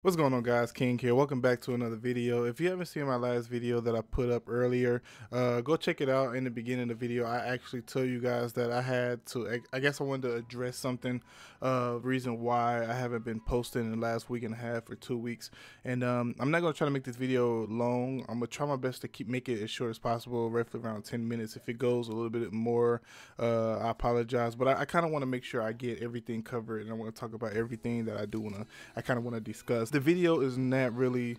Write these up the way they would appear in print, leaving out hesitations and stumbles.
What's going on, guys? King here. Welcome back to another video. If you haven't seen my last video that I put up earlier, go check it out. In the beginning of the video, I actually tell you guys that I had to, I guess I wanted to address something, reason why I haven't been posting in the last week and a half or 2 weeks. And I'm not going to try to make this video long. I'm going to try my best to make it as short as possible, roughly around 10 minutes. If it goes a little bit more, I apologize. But I kind of want to make sure I get everything covered, and I want to talk about everything that I kind of want to discuss. The video is not really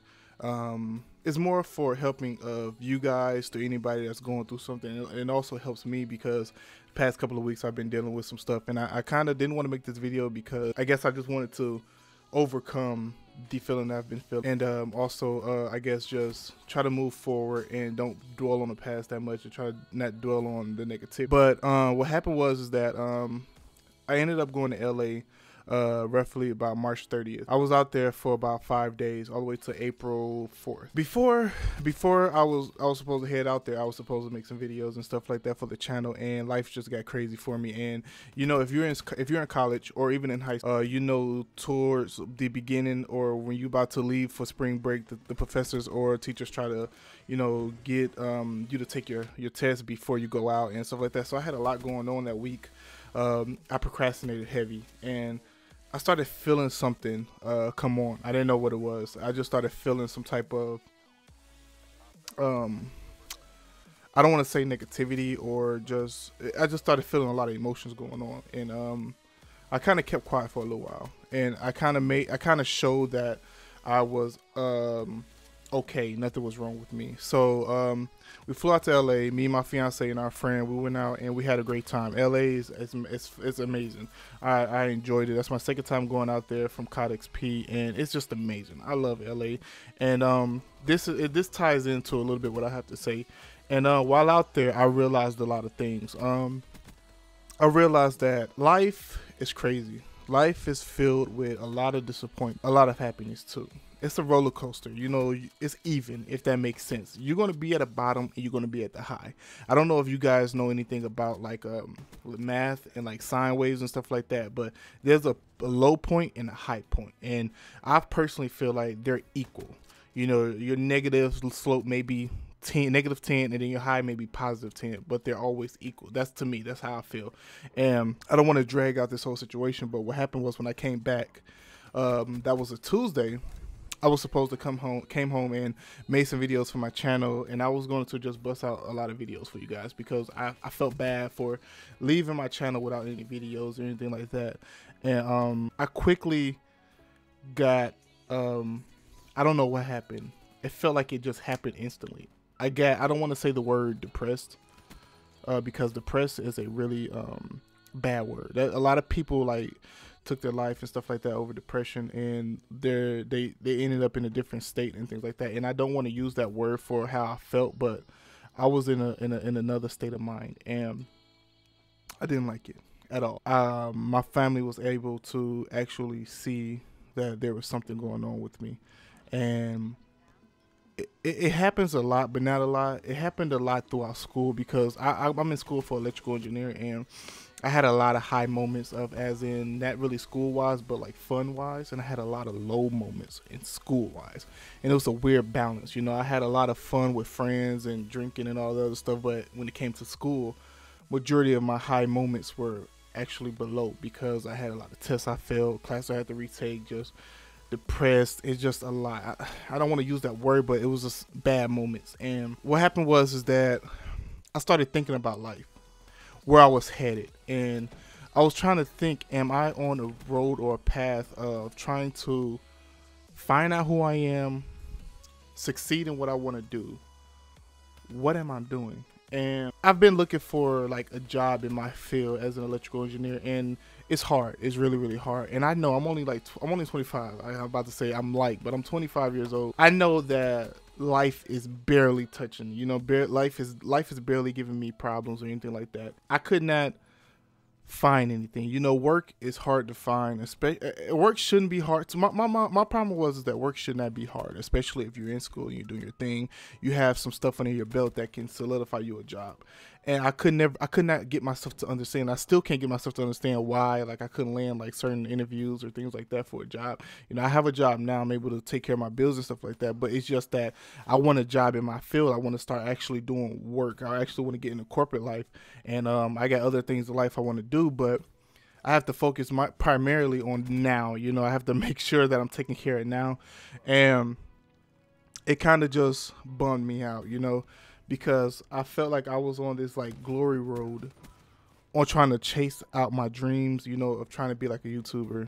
it's more for helping of you guys to anybody that's going through something. It also helps me because the past couple of weeks I've been dealing with some stuff, and I kind of didn't want to make this video because I guess I just wanted to overcome the feeling that I've been feeling, and also I guess just try to move forward and don't dwell on the past that much, and try to not dwell on the negativity. But what happened was that I ended up going to LA roughly about March 30th. I was out there for about 5 days, all the way to April 4th. Before I was supposed to head out there, I was supposed to make some videos and stuff like that for the channel, and life just got crazy for me. And you know, if you're in college or even in high school, you know, towards the beginning or when you're about to leave for spring break, the professors or teachers try to, you know, get you to take your test before you go out and stuff like that. So I had a lot going on that week. I procrastinated heavy, and I started feeling something come on. I didn't know what it was. I just started feeling some type of I don't want to say negativity, or I just started feeling a lot of emotions going on, and I kind of kept quiet for a little while, and I kind of showed that I was okay, nothing was wrong with me. So we flew out to LA, me, my fiance, and our friend. We went out and we had a great time. LA is it's amazing. I enjoyed it. That's my second time going out there from COD XP, and it's just amazing. I love LA, and this ties into a little bit what I have to say. And while out there, I realized a lot of things. I realized that life is crazy. Life is filled with a lot of disappointment, a lot of happiness too. It's a roller coaster, you know. It's even, if that makes sense. You're gonna be at the bottom and you're gonna be at the high. I don't know if you guys know anything about like math and like sine waves and stuff like that, but there's a low point and a high point, and I personally feel like they're equal. You know, your negative slope may be negative 10, and then your high may be positive 10, but they're always equal. That's, to me, that's how I feel. And I don't want to drag out this whole situation, but what happened was when I came back, that was a Tuesday. I was supposed to came home and made some videos for my channel, and I was going to just bust out a lot of videos for you guys because I felt bad for leaving my channel without any videos or anything like that. And I quickly got I don't know what happened. It felt like it just happened instantly. I don't want to say the word depressed, because depressed is a really bad word. A lot of people like took their life and stuff like that over depression, and they ended up in a different state and things like that. And I don't want to use that word for how I felt, but I was in another state of mind, and I didn't like it at all. My family was able to actually see that there was something going on with me, and it happens a lot, but not a lot. It happened a lot throughout school because I'm in school for electrical engineering, and I had a lot of high moments of, as in not really school wise, but like fun wise, and I had a lot of low moments in school wise, and it was a weird balance. You know, I had a lot of fun with friends and drinking and all the other stuff, but when it came to school, majority of my high moments were actually below because I had a lot of tests I failed, class I had to retake, just depressed. It's just a lot. I don't want to use that word, but it was just bad moments. And what happened is that I started thinking about life, where I was headed, and I was trying to think, am I on a road or a path of trying to find out who I am, succeed in what I want to do? What am I doing? And I've been looking for like a job in my field as an electrical engineer, and it's hard. It's really, really hard. And I know I'm only 25. I'm about to say but I'm 25 years old. I know that life is barely touching. You know, life is barely giving me problems or anything like that. I could not find anything. You know, work is hard to find. Work shouldn't be hard. So my problem was that work should not be hard, especially if you're in school and you're doing your thing. You have some stuff under your belt that can solidify you a job. and I could not get myself to understand. I still can't get myself to understand why, like, I couldn't land like certain interviews or things like that for a job. You know, I have a job now. I'm able to take care of my bills and stuff like that. But it's just that I want a job in my field. I want to start actually doing work. I actually want to get into corporate life, and I got other things in life I want to do, but I have to focus primarily on now. You know, I have to make sure that I'm taking care of now, and it kind of just bummed me out, you know, because I felt like I was on this like glory road on trying to chase out my dreams, you know, of trying to be like a YouTuber,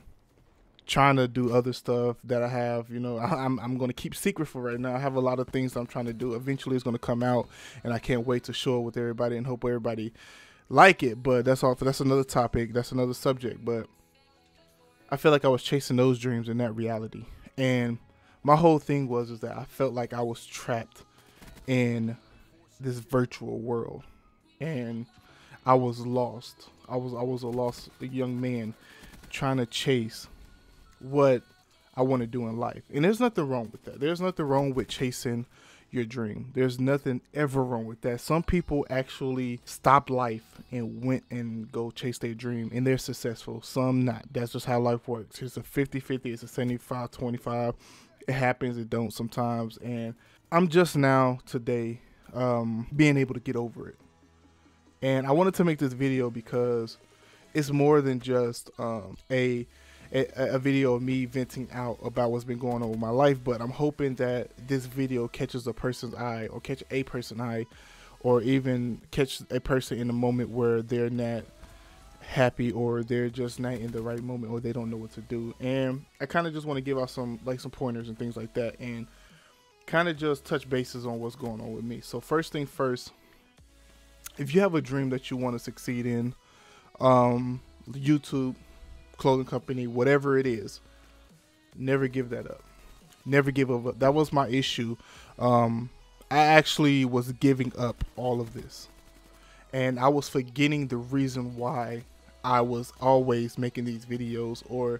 trying to do other stuff that I have, you know, I'm going to keep secret for right now. I have a lot of things that I'm trying to do. Eventually it's going to come out, and I can't wait to show it with everybody and hope everybody like it. But that's all. That's another topic. That's another subject. But I feel like I was chasing those dreams and not reality. And my whole thing is that I felt like I was trapped in this virtual world, and I was lost. I was a lost young man trying to chase what I want to do in life. And there's nothing wrong with that. There's nothing wrong with chasing your dream. There's nothing ever wrong with that. Some people actually stop life and went and go chase their dream, and they're successful. Some not. That's just how life works. It's a 50-50. It's a 75-25. It happens. It don't sometimes. And I'm just now today being able to get over it. And I wanted to make this video because it's more than just a video of me venting out about what's been going on with my life, but I'm hoping that this video catches a person's eye, or catch a person's eye, or even catch a person in a moment where they're not happy, or they're just not in the right moment, or they don't know what to do. And I kind of just want to give out some pointers and things like that, and kind of just touch bases on what's going on with me. So first thing first, if you have a dream that you want to succeed in, YouTube, clothing company, whatever it is, never give that up. Never give up. That was my issue. I actually was giving up all of this, and I was forgetting the reason why I was always making these videos, or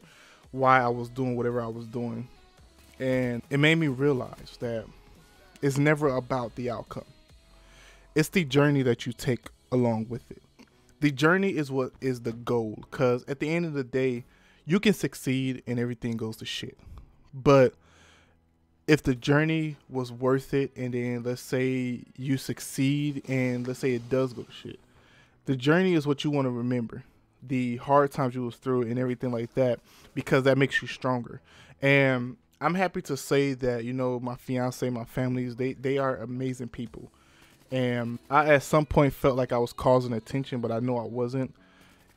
why I was doing whatever I was doing. And it made me realize that it's never about the outcome. It's the journey that you take along with it. The journey is what is the goal, because at the end of the day, you can succeed and everything goes to shit. But if the journey was worth it, and then let's say you succeed and let's say it does go to shit, the journey is what you want to remember. The hard times you was through and everything like that, because that makes you stronger. And I'm happy to say that, you know, my fiance, my families, they are amazing people. And I at some point felt like I was causing attention, but I know I wasn't.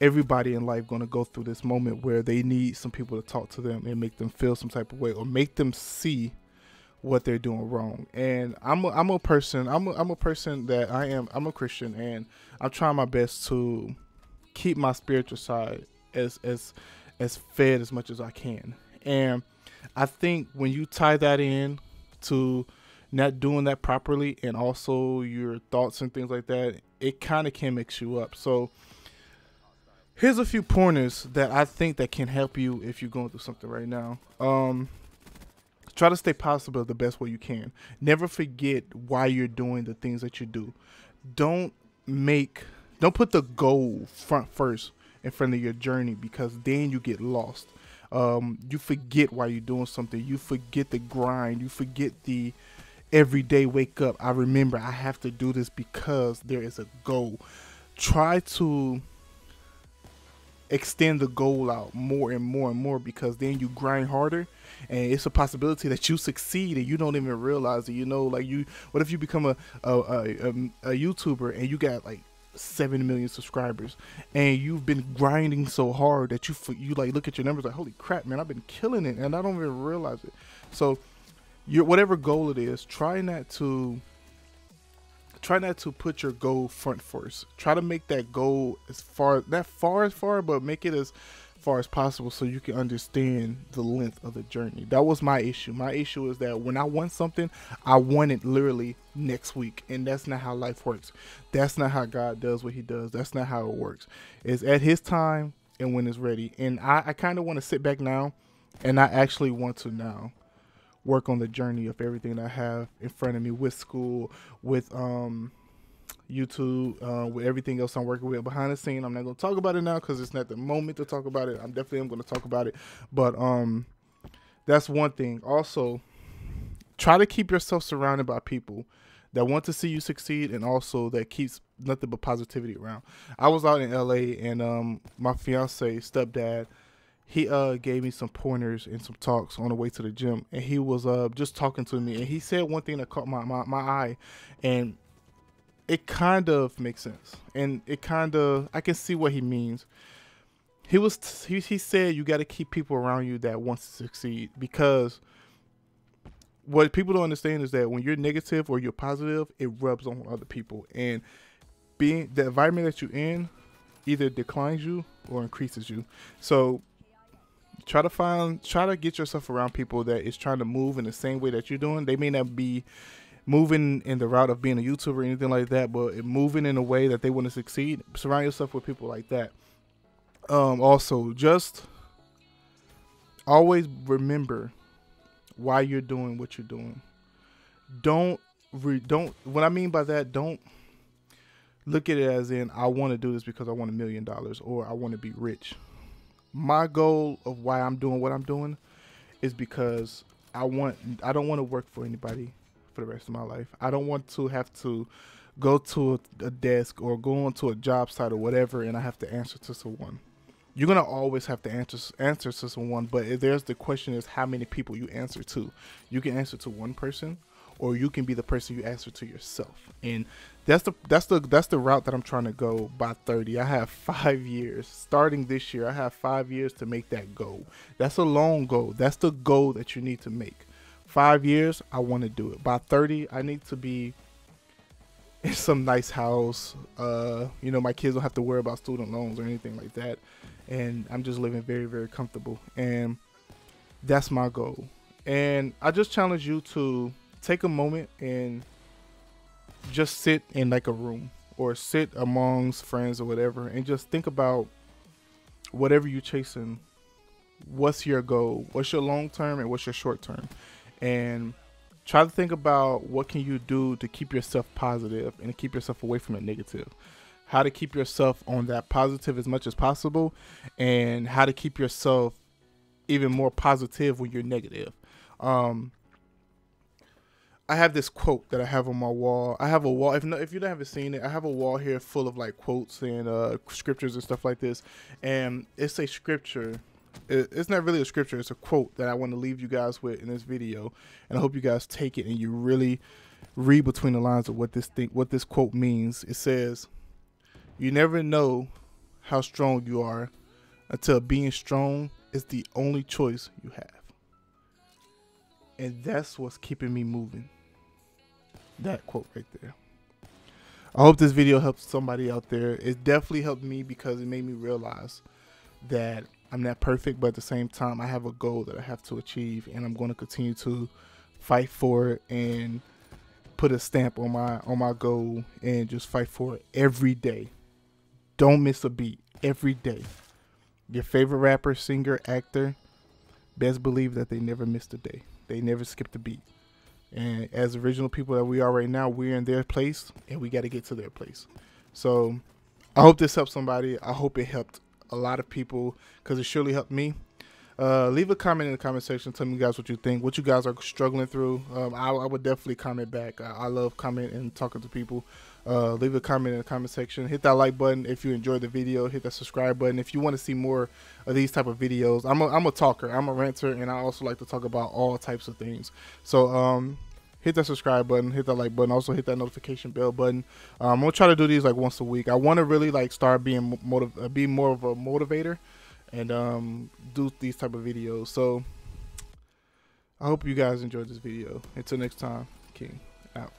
Everybody in life going to go through this moment where they need some people to talk to them and make them feel some type of way, or make them see what they're doing wrong. And I'm a person that I'm a Christian, and I'm trying my best to keep my spiritual side as fed as much as I can. And I think when you tie that in to not doing that properly, and also your thoughts and things like that, it kind of can mix you up. So here's a few pointers that I think that can help you if you're going through something right now. Try to stay positive the best way you can. Never forget why you're doing the things that you do. Don't put the goal first in front of your journey, because then you get lost. You forget why you're doing something. You forget the grind. You forget the every day wake up, I remember I have to do this because there is a goal. Try to extend the goal out more and more and more, because then you grind harder, and it's a possibility that you succeed and you don't even realize it. You know, like what if you become a YouTuber and you got like 7 million subscribers, and you've been grinding so hard that you like look at your numbers like, holy crap, man, I've been killing it and I don't even realize it. So whatever goal it is, try not to put your goal front first. Try to make that goal but make it as far as possible, so you can understand the length of the journey. That was my issue. My issue is that when I want something, I want it literally next week, and that's not how life works. That's not how God does what he does. That's not how it works. It's at his time and when it's ready. And I kind of want to sit back now, and I actually want to now work on the journey of everything that I have in front of me, with school, with YouTube, with everything else I'm working with behind the scene. I'm not gonna talk about it now because it's not the moment to talk about it. I'm definitely gonna talk about it, but that's one thing. Also, try to keep yourself surrounded by people that want to see you succeed, and also that keeps nothing but positivity around. I was out in LA, and my fiance stepdad, he gave me some pointers and some talks on the way to the gym, and he was just talking to me, and he said one thing that caught my eye, and it kind of makes sense, and it kind of, I can see what he means. He said you got to keep people around you that wants to succeed, because what people don't understand is that when you're negative or you're positive, it rubs on other people, and being the environment that you're in either declines you or increases you. So try to get yourself around people that is trying to move in the same way that you're doing. They may not be moving in the route of being a YouTuber or anything like that, but moving in a way that they want to succeed. Surround yourself with people like that. Also, just always remember why you're doing what you're doing. Don't what I mean by that, don't look at it as in, I want to do this because I want $1 million or I want to be rich. My goal of why I'm doing what I'm doing is because I don't want to work for anybody for the rest of my life. I don't want to have to go to a desk or go onto a job site or whatever, and I have to answer to someone. You're gonna always have to answer to someone, but there's the question is how many people you answer to. You can answer to one person, or you can be the person you answer to yourself. And that's the route that I'm trying to go by 30. I have 5 years. Starting this year, I have 5 years to make that goal. That's a long goal. That's the goal that you need to make. 5 years, I want to do it. By 30, I need to be in some nice house. My kids don't have to worry about student loans or anything like that. And I'm just living very, very comfortable. And that's my goal. And I just challenge you to take a moment and just sit in like a room or sit amongst friends or whatever, and just think about whatever you're chasing. What's your goal? What's your long term and what's your short term? And try to think about what can you do to keep yourself positive and to keep yourself away from the negative. How to keep yourself on that positive as much as possible, and how to keep yourself even more positive when you're negative. I have this quote that I have on my wall. I have a wall. If you haven't seen it, I have a wall here full of like quotes and scriptures and stuff like this. And it's a scripture. It's not really a scripture. It's a quote that I want to leave you guys with in this video. And I hope you guys take it and you really read between the lines of what this quote means. It says, "You never know how strong you are until being strong is the only choice you have." And that's what's keeping me moving. That quote right there. I hope this video helps somebody out there. It definitely helped me because it made me realize that I'm not perfect, but at the same time, I have a goal that I have to achieve, and I'm going to continue to fight for it and put a stamp on my goal and just fight for it every day. Don't miss a beat. Every day. Your favorite rapper, singer, actor, best believe that they never missed a day. They never skipped a beat. And as original people that we are right now, we're in their place, and we got to get to their place. So I hope this helped somebody. I hope it helped a lot of people, because it surely helped me. Leave a comment in the comment section. Tell me guys what you think, what you guys are struggling through. I would definitely comment back. I love commenting and talking to people. Leave a comment in the comment section. Hit that like button if you enjoyed the video. Hit that subscribe button if you want to see more of these type of videos. I'm a talker. I'm a ranter, and I also like to talk about all types of things. So hit that subscribe button, hit that like button, also hit that notification bell button. I'm gonna try to do these like once a week. I want to really like start being be more of a motivator, and do these type of videos. So I hope you guys enjoyed this video. Until next time, King out.